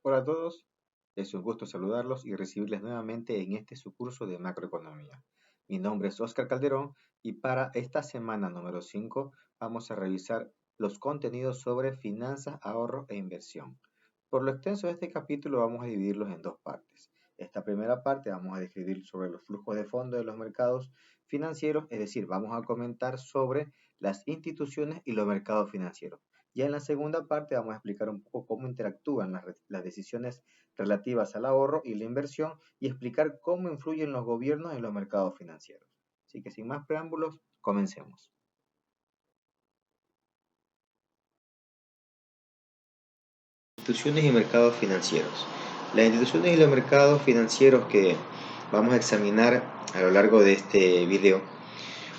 Hola a todos, es un gusto saludarlos y recibirles nuevamente en este su curso de macroeconomía. Mi nombre es Oscar Calderón y para esta semana número 5 vamos a revisar los contenidos sobre finanzas, ahorro e inversión. Por lo extenso de este capítulo vamos a dividirlos en dos partes. Esta primera parte vamos a describir sobre los flujos de fondos de los mercados financieros, es decir, vamos a comentar sobre las instituciones y los mercados financieros. Ya en la segunda parte vamos a explicar un poco cómo interactúan las decisiones relativas al ahorro y la inversión y explicar cómo influyen los gobiernos en los mercados financieros. Así que sin más preámbulos, comencemos. Instituciones y mercados financieros. Las instituciones y los mercados financieros que vamos a examinar a lo largo de este video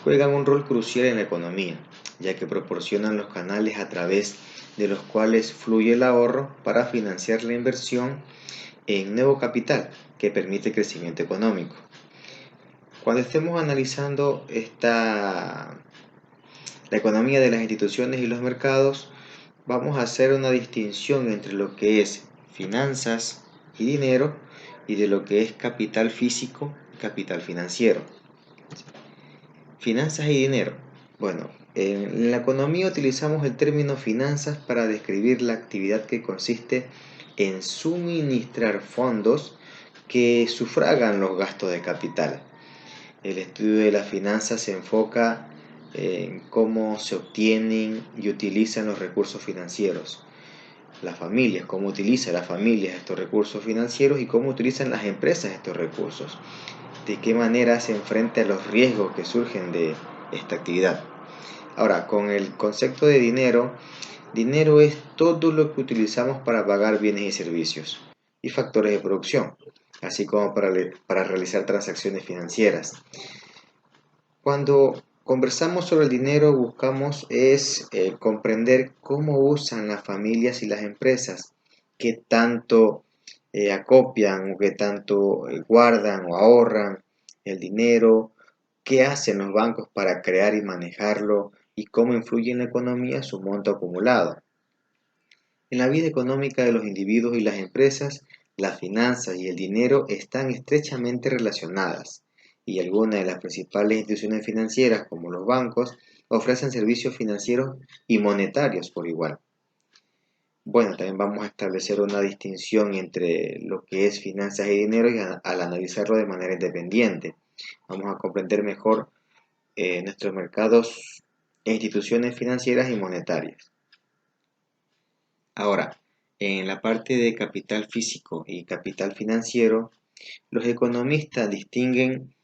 juegan un rol crucial en la economía, ya que proporcionan los canales a través de los cuales fluye el ahorro para financiar la inversión en nuevo capital que permite el crecimiento económico. Cuando estemos analizando la economía de las instituciones y los mercados, vamos a hacer una distinción entre lo que es finanzas y dinero y de lo que es capital físico y capital financiero. Finanzas y dinero. Bueno, en la economía utilizamos el término finanzas para describir la actividad que consiste en suministrar fondos que sufragan los gastos de capital. El estudio de las finanzas se enfoca en cómo se obtienen y utilizan los recursos financieros. Las familias, cómo utilizan las familias estos recursos financieros y cómo utilizan las empresas estos recursos. De qué manera se enfrenta a los riesgos que surgen de esta actividad. Ahora, con el concepto de dinero, dinero es todo lo que utilizamos para pagar bienes y servicios y factores de producción, así como para realizar transacciones financieras. Cuando conversamos sobre el dinero, buscamos comprender cómo usan las familias y las empresas, qué tanto acopian o qué tanto guardan o ahorran el dinero, qué hacen los bancos para crear y manejarlo y cómo influye en la economía su monto acumulado. En la vida económica de los individuos y las empresas, las finanzas y el dinero están estrechamente relacionadas, y algunas de las principales instituciones financieras, como los bancos, ofrecen servicios financieros y monetarios por igual. Bueno, también vamos a establecer una distinción entre lo que es finanzas y dinero y al analizarlo de manera independiente. Vamos a comprender mejor nuestros mercados e instituciones financieras y monetarias. Ahora, en la parte de capital físico y capital financiero, los economistas distinguen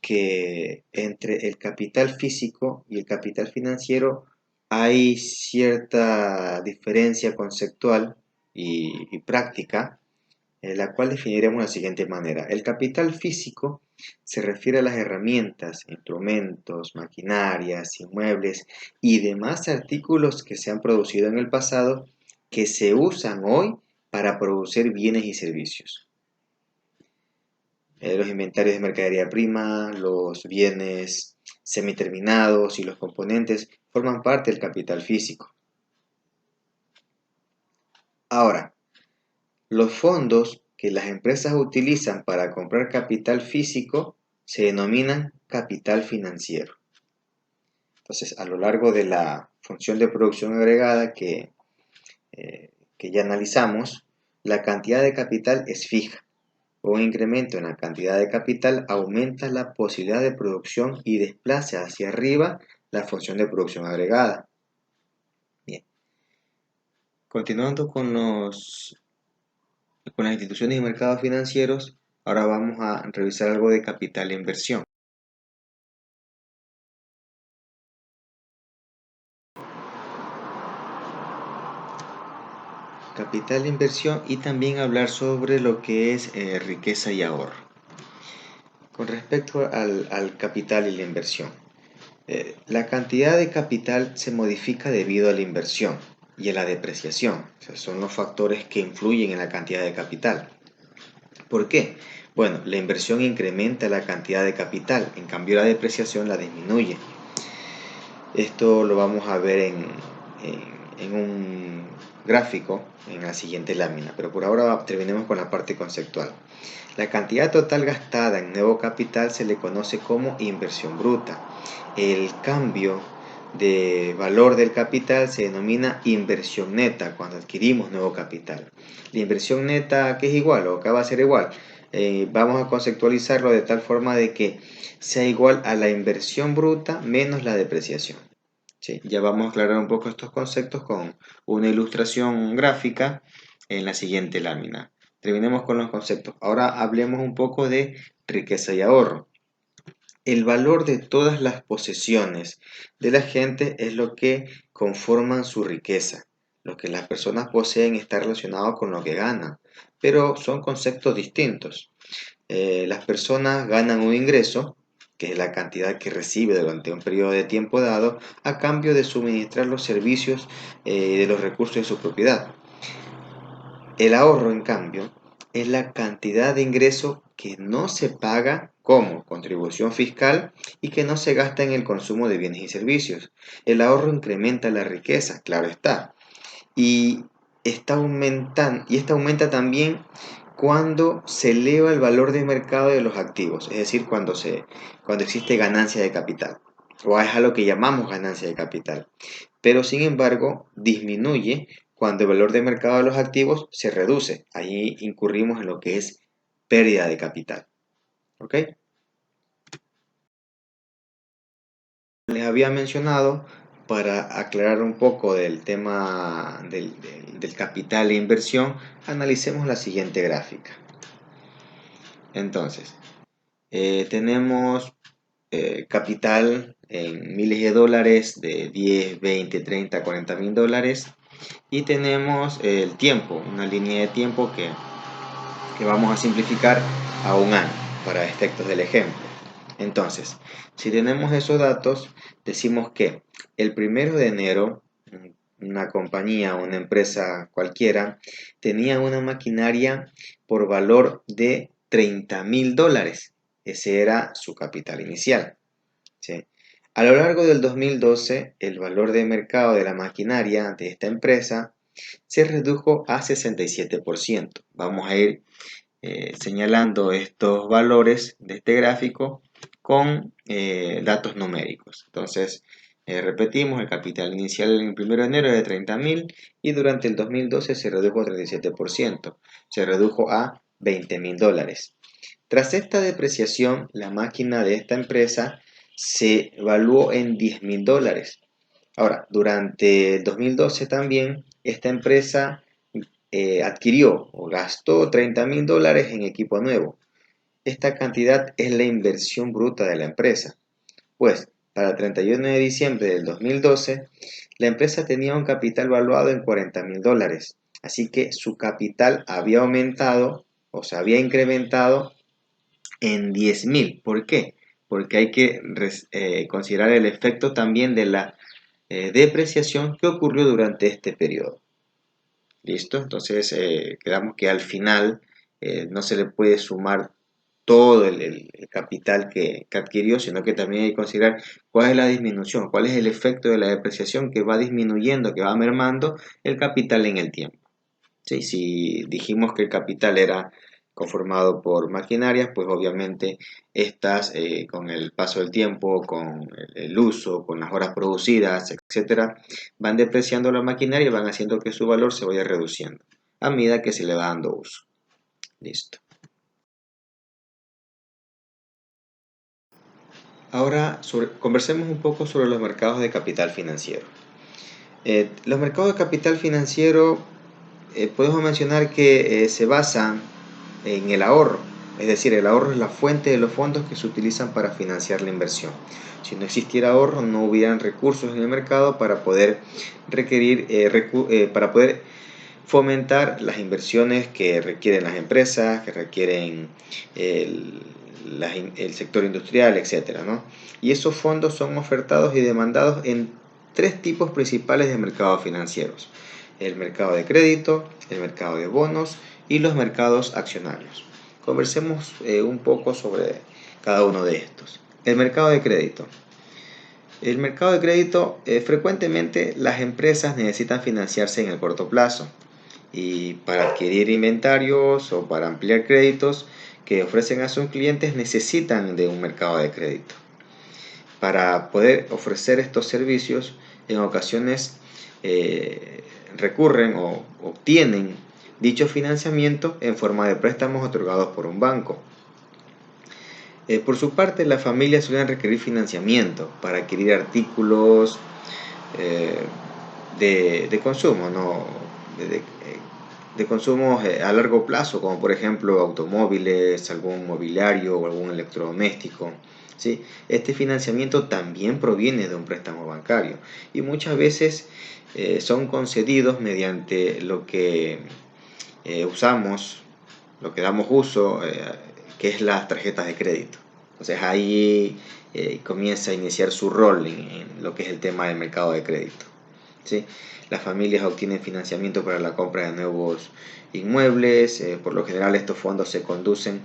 que entre el capital físico y el capital financiero hay cierta diferencia conceptual y práctica, la cual definiremos de la siguiente manera. El capital físico se refiere a las herramientas, instrumentos, maquinarias, inmuebles y demás artículos que se han producido en el pasado que se usan hoy para producir bienes y servicios. Los inventarios de mercadería prima, los bienes semiterminados y los componentes forman parte del capital físico. Ahora, los fondos que las empresas utilizan para comprar capital físico se denominan capital financiero. Entonces, a lo largo de la función de producción agregada que ya analizamos, la cantidad de capital es fija. Un incremento en la cantidad de capital aumenta la posibilidad de producción y desplaza hacia arriba la función de producción agregada. Bien. Continuando con las instituciones y mercados financieros, ahora vamos a revisar algo de capital e inversión. Capital e inversión y también hablar sobre lo que es riqueza y ahorro. Con respecto al capital y la inversión, la cantidad de capital se modifica debido a la inversión y a la depreciación. O sea, son los factores que influyen en la cantidad de capital. ¿Por qué? Bueno, la inversión incrementa la cantidad de capital, en cambio la depreciación la disminuye. Esto lo vamos a ver en un gráfico en la siguiente lámina, pero por ahora terminemos con la parte conceptual. La cantidad total gastada en nuevo capital se le conoce como inversión bruta. El cambio de valor del capital se denomina inversión neta cuando adquirimos nuevo capital. La inversión neta, que es igual o acá va a ser igual, vamos a conceptualizarlo de tal forma de que sea igual a la inversión bruta menos la depreciación. ¿Sí? Ya vamos a aclarar un poco estos conceptos con una ilustración gráfica en la siguiente lámina. Terminemos con los conceptos. Ahora hablemos un poco de riqueza y ahorro. El valor de todas las posesiones de la gente es lo que conforman su riqueza. Lo que las personas poseen está relacionado con lo que ganan, pero son conceptos distintos. Las personas ganan un ingreso, que es la cantidad que recibe durante un periodo de tiempo dado, a cambio de suministrar los servicios de los recursos de su propiedad. El ahorro, en cambio, es la cantidad de ingreso que no se paga como contribución fiscal y que no se gasta en el consumo de bienes y servicios. El ahorro incrementa la riqueza, claro está, y esta aumenta también cuando se eleva el valor de mercado de los activos, es decir, cuando existe ganancia de capital, o es a lo que llamamos ganancia de capital. Pero sin embargo, disminuye cuando el valor de mercado de los activos se reduce. Ahí incurrimos en lo que es pérdida de capital. ¿Ok? Les había mencionado, para aclarar un poco del tema del capital e inversión, analicemos la siguiente gráfica. Entonces, tenemos capital en miles de dólares de 10, 20, 30, 40 mil dólares y tenemos el tiempo, una línea de tiempo que vamos a simplificar a un año para efectos del ejemplo. Entonces, si tenemos esos datos, decimos que el 1 de enero una compañía, una empresa cualquiera, tenía una maquinaria por valor de 30 mil dólares. Ese era su capital inicial. ¿Sí? A lo largo del 2012, el valor de mercado de la maquinaria de esta empresa se redujo a 67%. Vamos a ir señalando estos valores de este gráfico con datos numéricos. Entonces, repetimos, el capital inicial en el 1 de enero era de 30.000 y durante el 2012 se redujo a 37%, se redujo a 20.000 dólares. Tras esta depreciación, la máquina de esta empresa se evaluó en 10.000 dólares. Ahora, durante el 2012 también, esta empresa adquirió o gastó 30.000 dólares en equipo nuevo. Esta cantidad es la inversión bruta de la empresa. Pues, para el 31 de diciembre del 2012, la empresa tenía un capital valuado en 40.000 dólares. Así que su capital había aumentado o se había incrementado en 10.000. ¿Por qué? Porque hay que considerar el efecto también de la depreciación que ocurrió durante este periodo. ¿Listo? Entonces quedamos que al final no se le puede sumar todo el capital que adquirió, sino que también hay que considerar cuál es la disminución, cuál es el efecto de la depreciación que va disminuyendo, que va mermando el capital en el tiempo. ¿Sí? Si dijimos que el capital era conformado por maquinarias, pues obviamente estas con el paso del tiempo, con el uso, con las horas producidas, etcétera, van depreciando la maquinaria y van haciendo que su valor se vaya reduciendo a medida que se le va dando uso. Listo. Ahora conversemos un poco sobre los mercados de capital financiero. Los mercados de capital financiero podemos mencionar que se basan en el ahorro, es decir, el ahorro es la fuente de los fondos que se utilizan para financiar la inversión. Si no existiera ahorro, no hubieran recursos en el mercado para poder para poder fomentar las inversiones que requieren las empresas, que requieren el, el sector industrial, etcétera, ¿no? Y esos fondos son ofertados y demandados en tres tipos principales de mercados financieros: el mercado de crédito, el mercado de bonos y los mercados accionarios. Conversemos un poco sobre cada uno de estos. El mercado de crédito. El mercado de crédito, frecuentemente las empresas necesitan financiarse en el corto plazo y para adquirir inventarios o para ampliar créditos que ofrecen a sus clientes necesitan de un mercado de crédito. Para poder ofrecer estos servicios, en ocasiones recurren o obtienen dicho financiamiento en forma de préstamos otorgados por un banco. Por su parte, las familias suelen requerir financiamiento para adquirir artículos de consumo, ¿no? de consumo a largo plazo, como por ejemplo automóviles, algún mobiliario o algún electrodoméstico. ¿Sí? Este financiamiento también proviene de un préstamo bancario y muchas veces son concedidos mediante lo que usamos, lo que damos uso, que es las tarjetas de crédito. Entonces ahí comienza a iniciar su rol en lo que es el tema del mercado de crédito. ¿Sí? Las familias obtienen financiamiento para la compra de nuevos inmuebles. Por lo general estos fondos se conducen,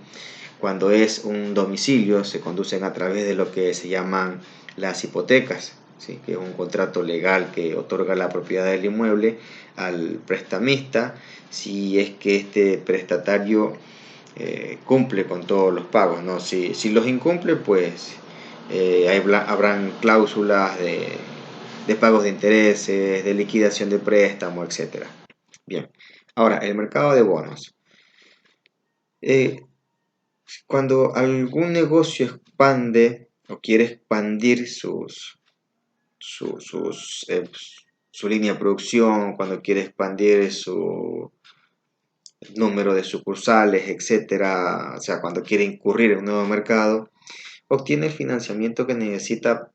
cuando es un domicilio, se conducen a través de lo que se llaman las hipotecas, ¿sí? Que es un contrato legal que otorga la propiedad del inmueble al prestamista si es que este prestatario cumple con todos los pagos, ¿no? Si los incumple, pues habrán cláusulas de pagos de intereses, de liquidación de préstamo, etc. Bien, ahora el mercado de bonos. Cuando algún negocio expande o quiere expandir su línea de producción, cuando quiere expandir su número de sucursales, etcétera, o sea, cuando quiere incurrir en un nuevo mercado, obtiene el financiamiento que necesita,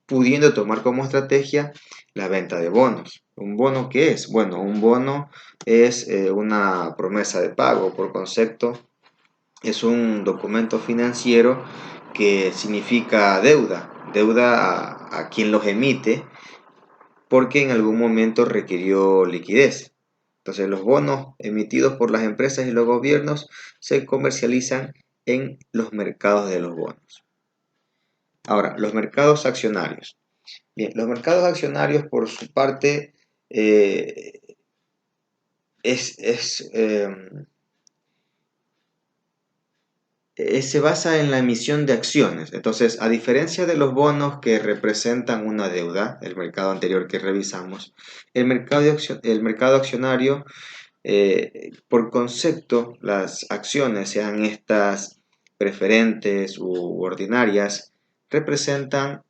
pudiendo tomar como estrategia la venta de bonos. ¿Un bono qué es? Bueno, un bono es una promesa de pago. Por concepto, es un documento financiero que significa deuda a quien los emite porque en algún momento requirió liquidez. Entonces los bonos emitidos por las empresas y los gobiernos se comercializan en los mercados de los bonos. Ahora, los mercados accionarios. Bien, los mercados accionarios por su parte eh, es, es, eh, se basa en la emisión de acciones. Entonces, a diferencia de los bonos que representan una deuda, el mercado anterior que revisamos, el mercado accionario, por concepto, las acciones, sean estas preferentes u ordinarias, representan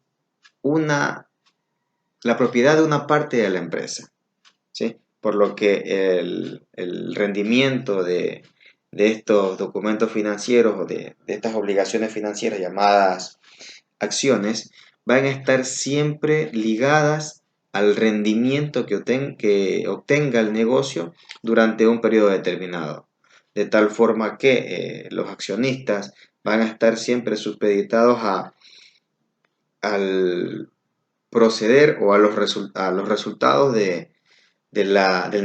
la propiedad de una parte de la empresa, ¿sí? Por lo que el rendimiento de estos documentos financieros o de estas obligaciones financieras llamadas acciones van a estar siempre ligadas al rendimiento que obtenga el negocio durante un periodo determinado. De tal forma que los accionistas van a estar siempre supeditados al proceder o a los resultados del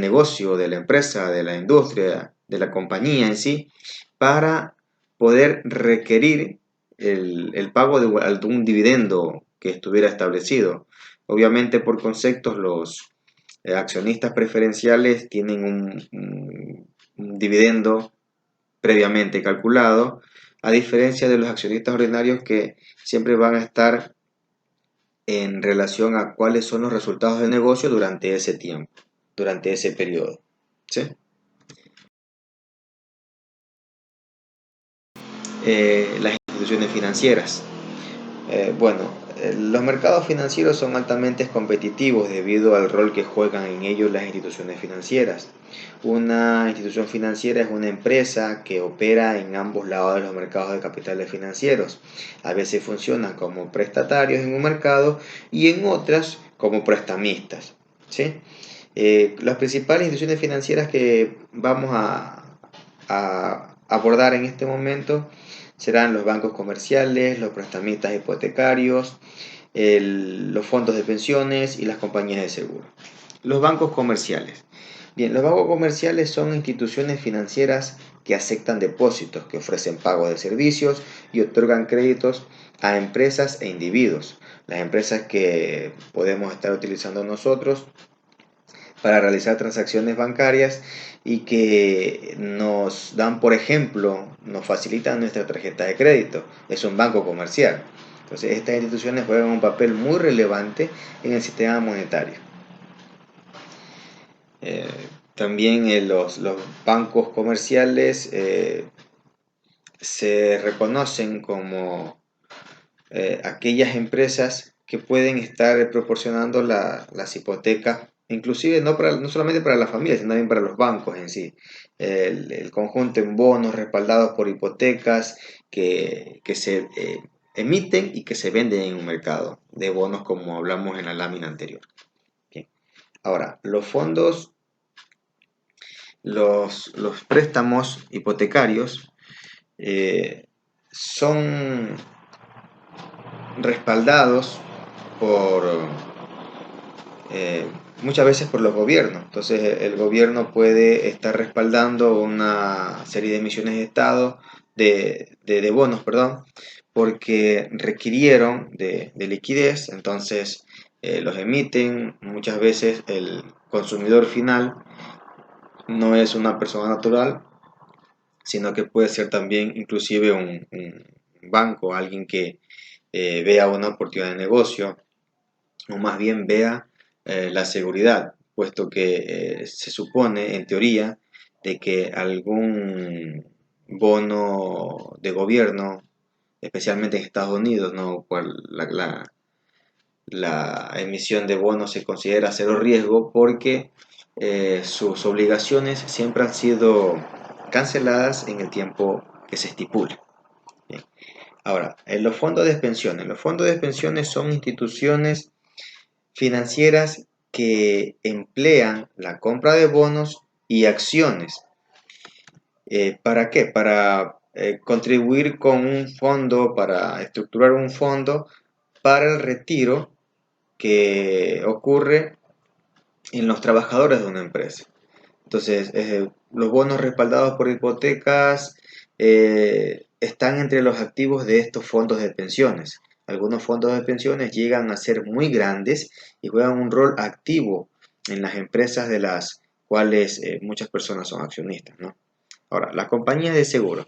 negocio, de la empresa, de la industria, de la compañía en sí, para poder requerir el pago de un dividendo que estuviera establecido. Obviamente, por conceptos, los accionistas preferenciales tienen un dividendo previamente calculado, a diferencia de los accionistas ordinarios que siempre van a estar en relación a cuáles son los resultados del negocio durante ese tiempo, durante ese periodo. ¿Sí? Las instituciones financieras. Los mercados financieros son altamente competitivos debido al rol que juegan en ellos las instituciones financieras. Una institución financiera es una empresa que opera en ambos lados de los mercados de capitales financieros. A veces funcionan como prestatarios en un mercado y en otras como prestamistas, ¿sí? Las principales instituciones financieras que vamos a abordar en este momento serán los bancos comerciales, los prestamistas hipotecarios, los fondos de pensiones y las compañías de seguro. Los bancos comerciales. Bien, los bancos comerciales son instituciones financieras que aceptan depósitos, que ofrecen pago de servicios y otorgan créditos a empresas e individuos. Las empresas que podemos estar utilizando nosotros para realizar transacciones bancarias y que nos dan, por ejemplo, nos facilitan nuestra tarjeta de crédito. Es un banco comercial. Entonces, estas instituciones juegan un papel muy relevante en el sistema monetario. Eh, También los bancos comerciales se reconocen como aquellas empresas que pueden estar proporcionando las hipotecas, inclusive no solamente para las familias, sino también para los bancos en sí. El conjunto en bonos respaldados por hipotecas que se emiten y que se venden en un mercado de bonos como hablamos en la lámina anterior. Bien. Ahora, los préstamos hipotecarios son respaldados por muchas veces por los gobiernos. Entonces el gobierno puede estar respaldando una serie de emisiones de Estado, de bonos, perdón, porque requirieron de liquidez, entonces los emiten. Muchas veces el consumidor final no es una persona natural, sino que puede ser también inclusive un banco, alguien que vea una oportunidad de negocio, o más bien vea la seguridad, puesto que se supone, en teoría, de que algún bono de gobierno, especialmente en Estados Unidos, ¿no? La emisión de bonos se considera cero riesgo porque sus obligaciones siempre han sido canceladas en el tiempo que se estipula. Bien. Ahora, en los fondos de pensiones. Los fondos de pensiones son instituciones financieras que emplean la compra de bonos y acciones. ¿Para qué? Para contribuir con un fondo, para estructurar un fondo para el retiro que ocurre en los trabajadores de una empresa. Entonces, los bonos respaldados por hipotecas están entre los activos de estos fondos de pensiones. Algunos fondos de pensiones llegan a ser muy grandes y juegan un rol activo en las empresas de las cuales muchas personas son accionistas, ¿no? Ahora, las compañías de seguros.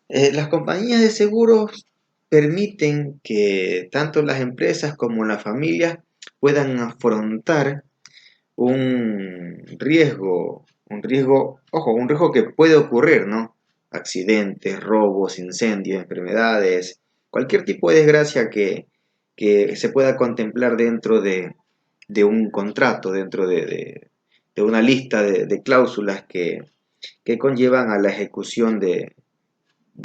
Las compañías de seguros permiten que tanto las empresas como las familias puedan afrontar ojo, un riesgo que puede ocurrir, ¿no? Accidentes, robos, incendios, enfermedades, cualquier tipo de desgracia que se pueda contemplar dentro de un contrato, dentro de una lista de cláusulas que conllevan a la ejecución de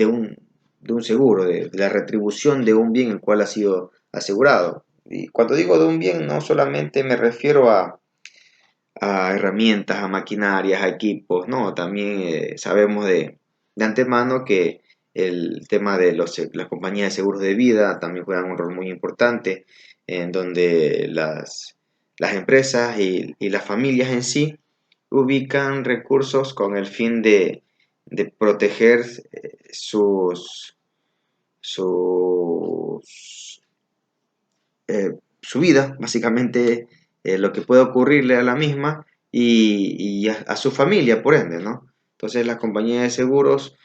un, de un seguro, de la retribución de un bien el cual ha sido asegurado. Y cuando digo de un bien, no solamente me refiero a herramientas, a maquinarias, a equipos, ¿no? También sabemos de antemano que el tema de las compañías de seguros de vida también juegan un rol muy importante, en donde las empresas y las familias en sí ubican recursos con el fin de proteger sus, sus su vida, básicamente lo que puede ocurrirle a la misma y a su familia, por ende, ¿no? Entonces las compañías de seguros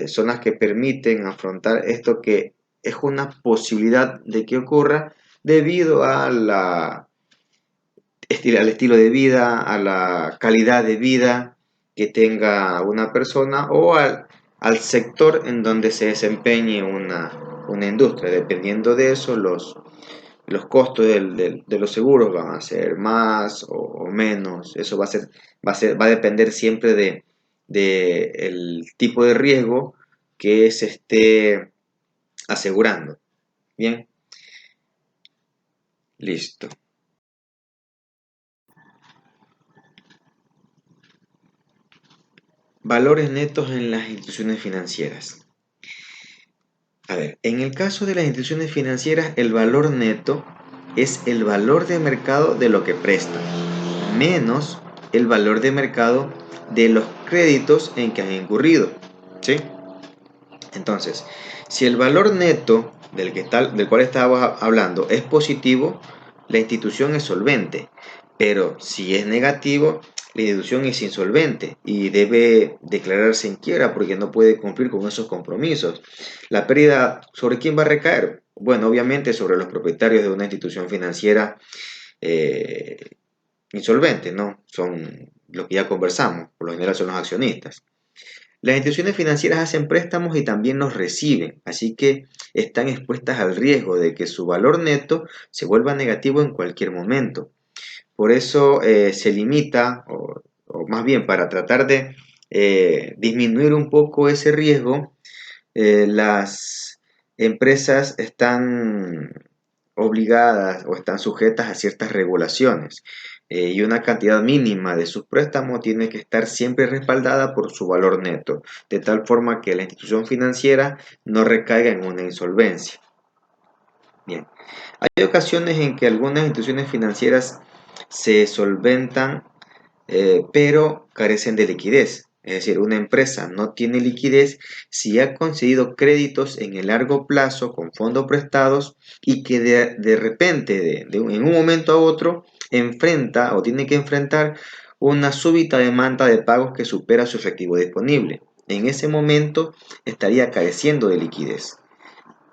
son las que permiten afrontar esto que es una posibilidad de que ocurra debido al estilo de vida, a la calidad de vida que tenga una persona o al sector en donde se desempeñe una industria. Dependiendo de eso, los costos de los seguros van a ser más o menos. Eso va a depender siempre de el tipo de riesgo que se esté asegurando. Bien, listo. Valores netos en las instituciones financieras. A ver, en el caso de las instituciones financieras, el valor neto es el valor de mercado de lo que prestan, menos el valor de mercado de los créditos en que han incurrido, ¿sí? Entonces, si el valor neto del cual estábamos hablando es positivo, la institución es solvente, pero si es negativo, la institución es insolvente y debe declararse en quiebra porque no puede cumplir con esos compromisos. ¿La pérdida sobre quién va a recaer? Bueno, obviamente sobre los propietarios de una institución financiera eh, insolvente, ¿no? Son lo que ya conversamos, por lo general son los accionistas. Las instituciones financieras hacen préstamos y también los reciben, así que están expuestas al riesgo de que su valor neto se vuelva negativo en cualquier momento. Por eso se limita, o más bien para tratar de disminuir un poco ese riesgo, las empresas están obligadas o están sujetas a ciertas regulaciones y una cantidad mínima de sus préstamos tiene que estar siempre respaldada por su valor neto, de tal forma que la institución financiera no recaiga en una insolvencia. Bien, hay ocasiones en que algunas instituciones financieras se solventan pero carecen de liquidez. Es decir, una empresa no tiene liquidez si ha concedido créditos en el largo plazo con fondos prestados y que de repente, en un momento a otro, enfrenta o tiene que enfrentar una súbita demanda de pagos que supera su efectivo disponible. En ese momento estaría careciendo de liquidez.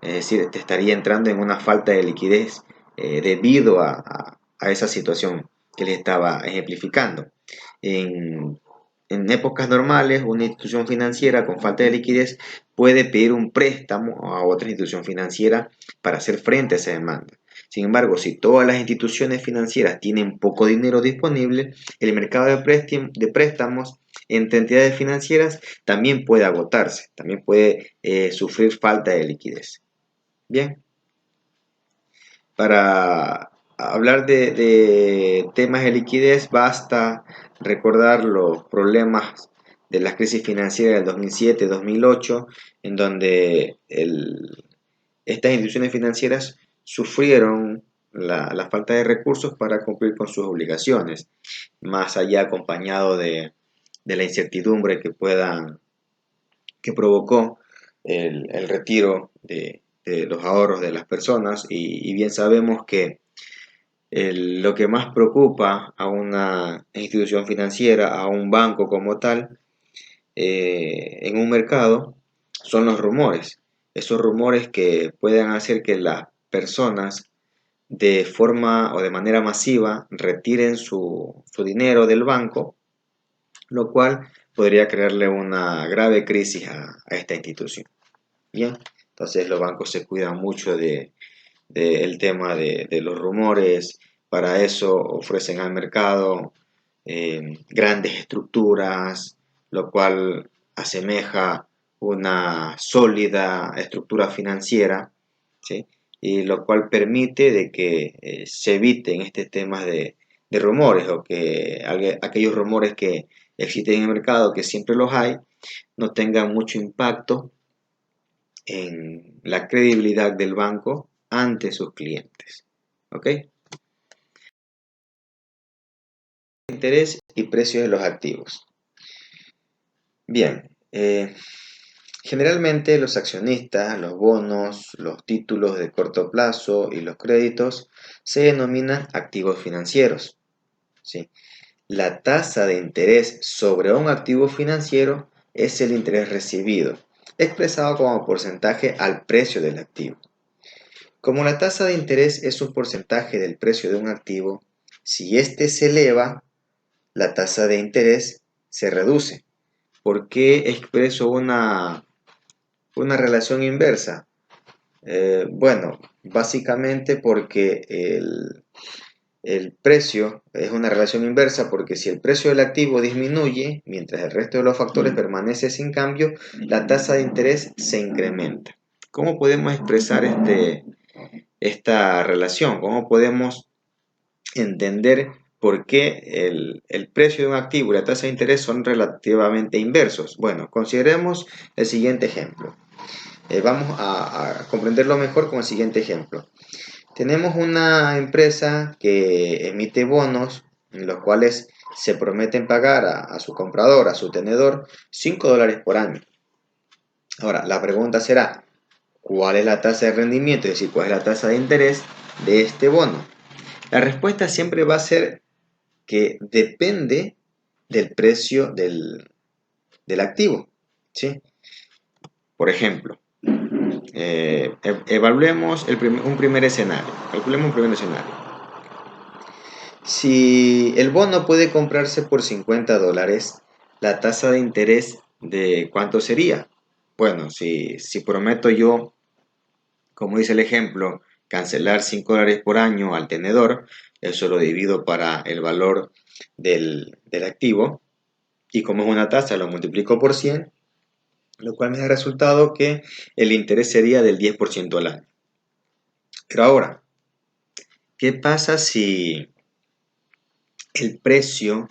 Es decir, te estaría entrando en una falta de liquidez debido a esa situación que les estaba ejemplificando. En, en épocas normales, una institución financiera con falta de liquidez puede pedir un préstamo a otra institución financiera para hacer frente a esa demanda. Sin embargo, si todas las instituciones financieras tienen poco dinero disponible, el mercado de préstamos entre entidades financieras también puede agotarse, también puede sufrir falta de liquidez. Bien, para hablar de temas de liquidez basta recordar los problemas de la crisis financiera del 2007-2008, en donde estas instituciones financieras sufrieron la falta de recursos para cumplir con sus obligaciones, más allá acompañado de la incertidumbre que provocó el retiro de los ahorros de las personas y bien sabemos que lo que más preocupa a una institución financiera, a un banco como tal, en un mercado, son los rumores. Esos rumores que pueden hacer que las personas de forma o de manera masiva retiren su dinero del banco, lo cual podría crearle una grave crisis a esta institución. Bien, entonces los bancos se cuidan mucho el tema de los rumores, para eso ofrecen al mercado grandes estructuras, lo cual asemeja una sólida estructura financiera, ¿sí? Y lo cual permite de que se eviten este temas de rumores o que aquellos rumores que existen en el mercado, que siempre los hay, no tengan mucho impacto en la credibilidad del banco ante sus clientes. ¿Ok? Interés y precios de los activos. Bien, generalmente los accionistas, los bonos, los títulos de corto plazo y los créditos se denominan activos financieros. ¿Sí? La tasa de interés sobre un activo financiero es el interés recibido, expresado como porcentaje al precio del activo. Como la tasa de interés es un porcentaje del precio de un activo, si éste se eleva, la tasa de interés se reduce. ¿Por qué expreso una relación inversa? Bueno, básicamente porque el precio es una relación inversa porque si el precio del activo disminuye, mientras el resto de los factores permanece sin cambio, la tasa de interés se incrementa. ¿Cómo podemos expresar esta relación? ¿Cómo podemos entender por qué el precio de un activo y la tasa de interés son relativamente inversos? Bueno, consideremos el siguiente ejemplo. Vamos a comprenderlo mejor con el siguiente ejemplo. Tenemos una empresa que emite bonos en los cuales se prometen pagar a su comprador, a su tenedor, $5 por año. Ahora, la pregunta será, ¿cuál es la tasa de rendimiento? Es decir, ¿cuál es la tasa de interés de este bono? La respuesta siempre va a ser que depende del precio del activo, ¿sí? Por ejemplo, evaluemos un primer escenario. Calculemos un primer escenario. Si el bono puede comprarse por $50, la tasa de interés ¿de cuánto sería? Bueno, si prometo yo, como dice el ejemplo, cancelar $5 por año al tenedor, eso lo divido para el valor del activo, y como es una tasa, lo multiplico por 100, lo cual me da resultado que el interés sería del 10% al año. Pero ahora, ¿qué pasa si el precio,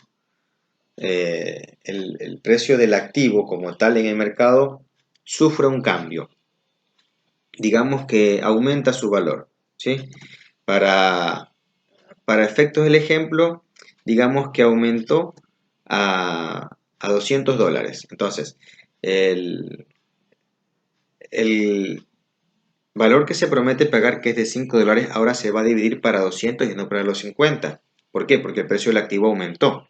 el precio del activo como tal en el mercado sufre un cambio? Digamos que aumenta su valor, ¿sí? Para, para efectos del ejemplo, digamos que aumentó a $200. Entonces, el, el valor que se promete pagar, que es de $5, ahora se va a dividir para 200 y no para los 50. ¿Por qué? Porque el precio del activo aumentó,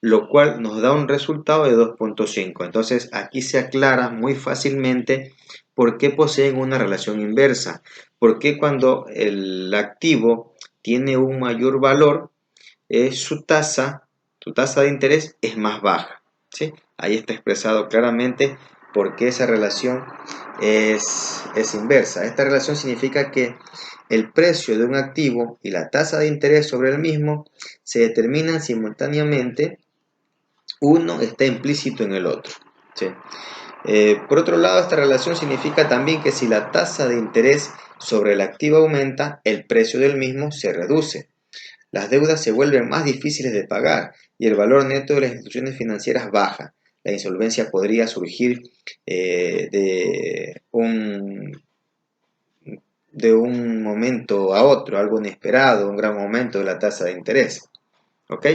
lo cual nos da un resultado de 2.5. Entonces, aquí se aclara muy fácilmente por qué poseen una relación inversa. ¿Por qué cuando el activo tiene un mayor valor, su tasa de interés es más baja, ¿sí? Ahí está expresado claramente por qué esa relación es inversa. Esta relación significa que el precio de un activo y la tasa de interés sobre el mismo se determinan simultáneamente, uno está implícito en el otro, ¿sí? Por otro lado, esta relación significa también que si la tasa de interés sobre el activo aumenta, el precio del mismo se reduce. Las deudas se vuelven más difíciles de pagar y el valor neto de las instituciones financieras baja. La insolvencia podría surgir de un momento a otro, algo inesperado, un gran aumento de la tasa de interés. ¿Ok?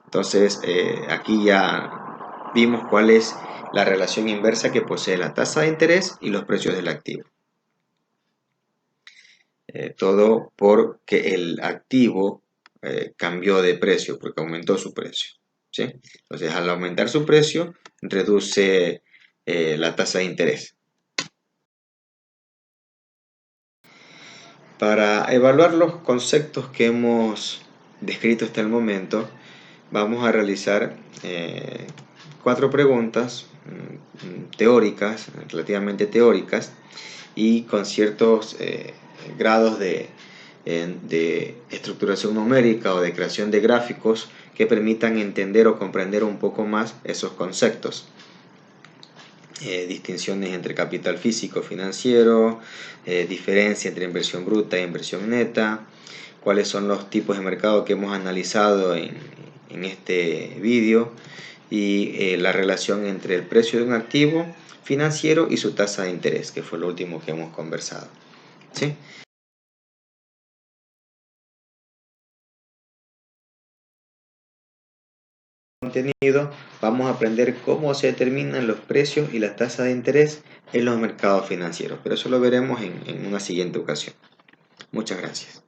Entonces, aquí ya vimos cuál es la relación inversa que posee la tasa de interés y los precios del activo. Todo porque el activo cambió de precio, porque aumentó su precio, ¿sí? Entonces, al aumentar su precio, reduce la tasa de interés. Para evaluar los conceptos que hemos descrito hasta el momento, vamos a realizar 4 preguntas teóricas, relativamente teóricas, y con ciertos grados de estructuración numérica o de creación de gráficos que permitan entender o comprender un poco más esos conceptos. Distinciones entre capital físico, financiero, diferencia entre inversión bruta e inversión neta, cuáles son los tipos de mercado que hemos analizado en este vídeo, y la relación entre el precio de un activo financiero y su tasa de interés, que fue lo último que hemos conversado, ¿sí? Contenido, vamos a aprender cómo se determinan los precios y las tasas de interés en los mercados financieros, pero eso lo veremos en una siguiente ocasión. Muchas gracias.